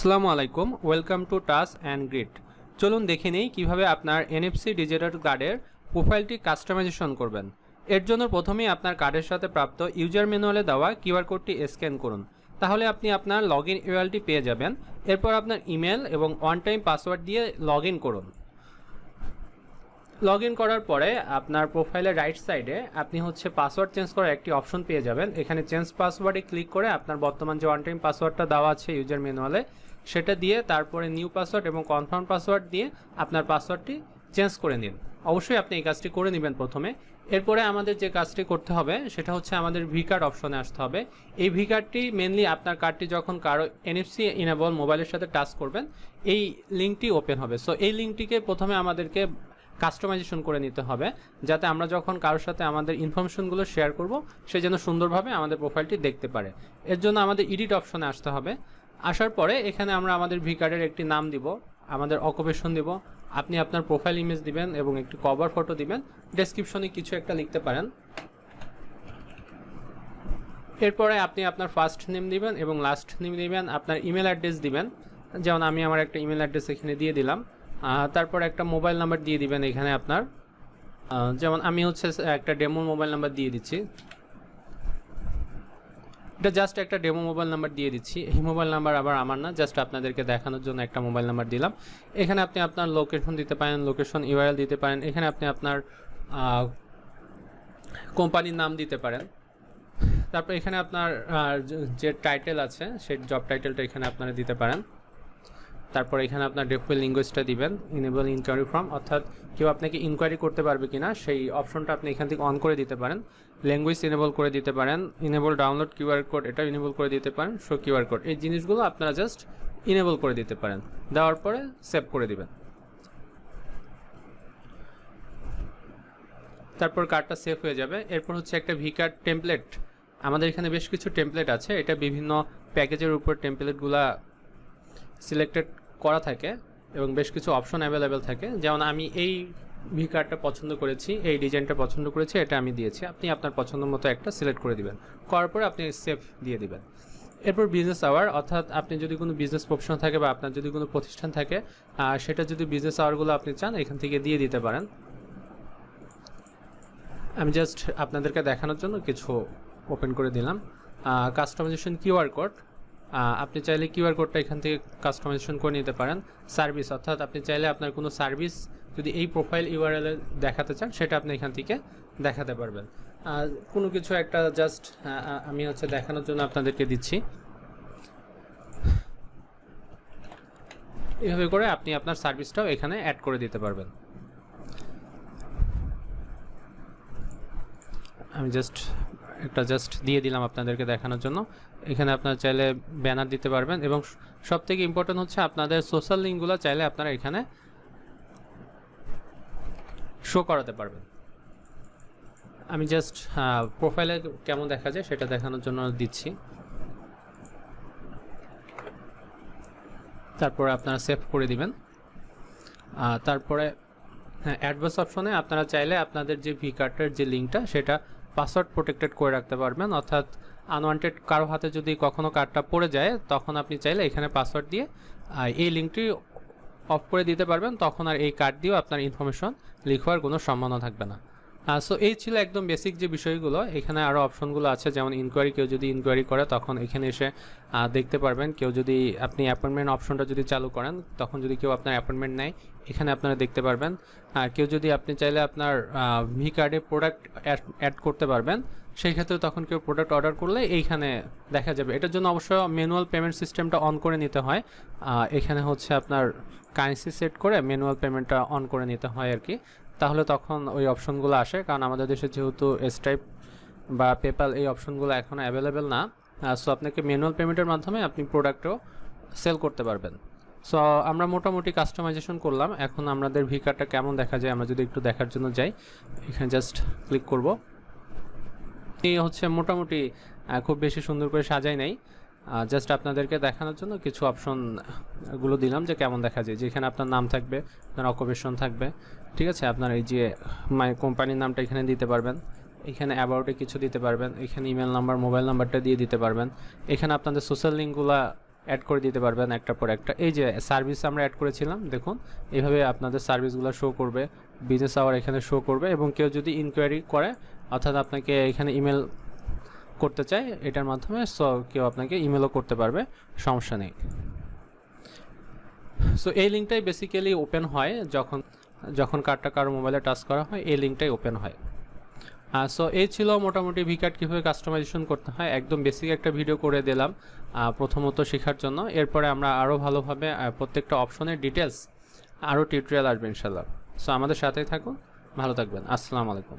আসসালামু আলাইকুম, welcome to টাস অ্যান্ড গ্রিট। চলুন দেখে নিই কীভাবে আপনার এনএফসি ডিজিটাল কার্ডের প্রোফাইলটি কাস্টমাইজেশন করবেন। এর জন্য প্রথমেই আপনার কার্ডের সাথে প্রাপ্ত ইউজার ম্যানুয়ালে দেওয়া কিউআর কোডটি স্ক্যান করুন। তাহলে আপনি আপনার লগ ইন ইউআরএলটি পেয়ে যাবেন। এরপর আপনার ইমেল এবং ওয়ান টাইম পাসওয়ার্ড দিয়ে লগ ইন করুন। লগ ইন করার পরে আপনার প্রোফাইলের রাইট সাইডে আপনি পাসওয়ার্ড চেঞ্জ করার একটি অপশন পেয়ে যাবেন। এখানে চেঞ্জ পাসওয়ার্ডে ক্লিক করে আপনার বর্তমান যে ওয়ান টাইম পাসওয়ার্ডটা দেওয়া আছে ইউজার ম্যানুয়ালে সেটা দিয়ে তারপরে নিউ পাসওয়ার্ড এবং কনফার্ম পাসওয়ার্ড দিয়ে আপনার পাসওয়ার্ডটি চেঞ্জ করে নিন। অবশ্যই আপনি এই কাজটি করে নেবেন প্রথমে। এরপরে আমাদের যে কাজটি করতে হবে সেটা আমাদের ভি কার্ড অপশনে আসতে হবে। এই ভি কার্ডটি মেনলি আপনার কার্ডটি যখন কারো এনএফসি ইনেবল মোবাইলের সাথে টাচ করবেন এই লিঙ্কটি ওপেন হবে। সো এই লিঙ্কটিকে প্রথমে আমাদেরকে কাস্টমাইজেশন করে নিতে হবে, যাতে আমরা যখন কারোর সাথে আমাদের ইনফরমেশনগুলো শেয়ার করব সে যেন সুন্দরভাবে আমাদের প্রোফাইলটি দেখতে পারে। এর জন্য আমাদের এডিট অপশনে আসতে হবে। আসার পরে এখানে আমরা আমাদের ভি কার্ডের একটি নাম দিব, আমাদের অকুপেশন দিব, আপনি আপনার প্রোফাইল ইমেজ দিবেন এবং একটি কভার ফটো দিবেন, ডেসক্রিপশনে কিছু একটা লিখতে পারেন। এরপরে আপনি আপনার ফার্স্ট নেম দিবেন এবং লাস্ট নেম দিবেন, আপনার ইমেল অ্যাড্রেস দিবেন, যেমন আমি আমার একটা ইমেল অ্যাড্রেস এখানে দিয়ে দিলাম। তারপর একটা মোবাইল নাম্বার দিয়ে দিবেন এখানে আপনার, যেমন আমি একটা ডেমো মোবাইল নাম্বার দিয়ে দিচ্ছি। এটা জাস্ট একটা ডেমো মোবাইল নাম্বার দিয়ে দিচ্ছি। এই মোবাইল নাম্বার আবার আমার না, জাস্ট আপনাদেরকে দেখানোর জন্য একটা মোবাইল নাম্বার দিলাম। এখানে আপনি আপনার লোকেশন দিতে পারেন, লোকেশন ইউআরএল দিতে পারেন। এখানে আপনি আপনার কোম্পানির নাম দিতে পারেন। তারপর এখানে আপনার যে টাইটেল আছে সেই জব টাইটেলটা এখানে আপনারা দিতে পারেন। তারপর এখানে আপনার ডিফল্ট ল্যাঙ্গুয়েজটা দিবেন, ইনেবল ইনকোয়ারি ফর্ম, অর্থাৎ কেউ আপনাকে ইনকোয়ারি করতে পারবে কিনা সেই অপশনটা আপনি এখান থেকে অন করে দিতে পারেন। ল্যাঙ্গুয়েজ ইনেবল করে দিতে পারেন, ইনেবল ডাউনলোড কিউআর কোড এটা ইনেবল করে দিতে পারেন, শো কিউআর কোড এই জিনিসগুলো আপনারা জাস্ট ইনেবল করে দিতে পারেন। দেওয়ার পরে সেভ করে দিবেন। তারপর কার্ডটা সেভ হয়ে যাবে। এরপর একটা ভি কার্ড টেমপ্লেট, আমাদের এখানে বেশ কিছু টেমপ্লেট আছে, এটা বিভিন্ন প্যাকেজের উপর টেমপ্লেটগুলা সিলেক্টেড করা থাকে এবং বেশ কিছু অপশন অ্যাভেলেবেল থাকে। যেমন আমি এই ভি কার্ডটা পছন্দ করেছি, এই ডিজাইনটা পছন্দ করেছি, এটা আমি দিয়েছি। আপনি আপনার পছন্দ মতো একটা সিলেক্ট করে দিবেন, করার পরে আপনি সেভ দিয়ে দিবেন। এরপর বিজনেস আওয়ার, অর্থাৎ আপনি যদি কোনো বিজনেস প্রফেশন থাকে বা আপনার যদি কোনো প্রতিষ্ঠান থাকে সেটা যদি বিজনেস আওয়ারগুলো আপনি চান এখান থেকে দিয়ে দিতে পারেন। আমি জাস্ট আপনাদেরকে দেখানোর জন্য কিছু ওপেন করে দিলাম। কাস্টমাইজেশন কিউআর কোড, আপনি চাইলে কিউআর কোডটা এখান থেকে কাস্টমাইজেশন করে নিতে পারেন। সার্ভিস, অর্থাৎ আপনি চাইলে আপনার কোনো সার্ভিস যদি এই প্রোফাইল ইউআরএল দেখাতে চান সেটা আপনি এখান থেকে দেখাতে পারবেন। কোনো কিছু একটা জাস্ট আমি দেখানোর জন্য আপনাদেরকে দিচ্ছি। এভাবে করে আপনি আপনার সার্ভিসটাও এখানে অ্যাড করে দিতে পারবেন। আমি জাস্ট দিয়ে দিলাম আপনাদেরকে দেখানোর জন্য। এখানে আপনারা চাইলে ব্যানার দিতে পারবেন এবং সবথেকে ইম্পর্টেন্ট আপনাদের সোশ্যাল লিঙ্কগুলো চাইলে আপনারা এখানে শো করাতে পারবেন। আমি জাস্ট প্রোফাইলে কেমন দেখা যায় সেটা দেখানোর জন্য দিচ্ছি। তারপরে আপনারা সেভ করে দিবেন। তারপরে অ্যাডভান্স অপশনে আপনারা চাইলে আপনাদের যে ভি কার্ডের যে লিঙ্কটা সেটা পাসওয়ার্ড প্রোটেক্টেড করে রাখতে পারবেন, অর্থাৎ আনওয়ান্টেড কারো হাতে যদি কখনো কার্ডটা পড়ে যায় তখন আপনি চাইলে এখানে পাসওয়ার্ড দিয়ে এই লিঙ্কটি অফ করে দিতে পারবেন। তখন আর এই কার্ড দিয়েও আপনার ইনফরমেশন লিক হওয়ার কোনো সম্ভাবনা থাকবে না। সো এই ছিল একদম বেসিক যে বিষয়গুলো। এখানে আরও অপশনগুলো আছে, যেমন ইনকোয়ারি, কেউ যদি ইনকোয়ারি করে তখন এখানে এসে দেখতে পারবেন। কেউ যদি আপনি অ্যাপয়েন্টমেন্ট অপশনটা যদি চালু করেন তখন যদি কেউ আপনার অ্যাপয়েন্টমেন্ট নেয় এখানে আপনারা দেখতে পারবেন। আর কেউ যদি আপনি চাইলে আপনার ভি কার্ডে প্রোডাক্ট অ্যাড করতে পারবেন, সেই ক্ষেত্রে তখন কেউ প্রোডাক্ট অর্ডার করলে এইখানে দেখা যাবে। এটার জন্য অবশ্য ম্যানুয়াল পেমেন্ট সিস্টেমটা অন করে নিতে হয়। এখানে আপনার কারেন্সি সেট করে ম্যানুয়াল পেমেন্টটা অন করে নিতে হয় আর কি, তাহলে তখন ওই অপশনগুলো আসে। কারণ আমাদের দেশে যেহেতু স্ট্রাইপ বা পেপ্যাল এই অপশনগুলো এখনও অ্যাভেলেবেল না, সো আপনাকে ম্যানুয়াল পেমেন্টের মাধ্যমে আপনি প্রোডাক্টও সেল করতে পারবেন। সো আমরা মোটামুটি কাস্টমাইজেশন করলাম। এখন আমাদের ভি কার্ডটা কেমন দেখা যায় আমরা যদি একটু দেখার জন্য যাই, এখানে জাস্ট ক্লিক করব। এই মোটামুটি খুব বেশি সুন্দর করে সাজাই নাই, জাস্ট আপনাদেরকে দেখানোর জন্য কিছু অপশনগুলো দিলাম যে কেমন দেখা যায়। যেখানে আপনার নাম থাকবে, আপনার অকুপেশন থাকবে, ঠিক আছে, আপনার এই যে কোম্পানির নামটা এখানে দিতে পারবেন। এখানে অ্যাবাউটে কিছু দিতে পারবেন, এখানে ইমেল নাম্বার মোবাইল নাম্বারটা দিয়ে দিতে পারবেন। এখানে আপনাদের সোশ্যাল লিঙ্কগুলো অ্যাড করে দিতে পারবেন একটার পর একটা। এই যে সার্ভিস আমরা অ্যাড করেছিলাম, দেখুন এইভাবে আপনাদের সার্ভিসগুলো শো করবে, বিজনেস আওয়ার এখানে শো করবে, এবং কেউ যদি ইনকোয়ারি করে অর্থাৎ আপনাকে এখানে ইমেল করতে চায় এটার মাধ্যমে, সো কেউ আপনাকে ইমেলও করতে পারবে, সমস্যা নেই। সো এই লিঙ্কটাই বেসিক্যালি ওপেন হয় যখন কার্ডটা কারো মোবাইলে টাচ করা হয়, এই লিঙ্কটাই ওপেন হয়। সো এই ছিল মোটামুটি ভিকার্ড কীভাবে কাস্টমাইজেশন করতে হয়, একদম বেসিক একটা ভিডিও করে দিলাম প্রথমত শেখার জন্য। এরপরে আমরা আরও ভালোভাবে প্রত্যেকটা অপশনের ডিটেলস আরও টিউটোরিয়াল আসবে ইনশাল্লাহ। সো আমাদের সাথেই থাকুন, ভালো থাকবেন, আসসালামু আলাইকুম।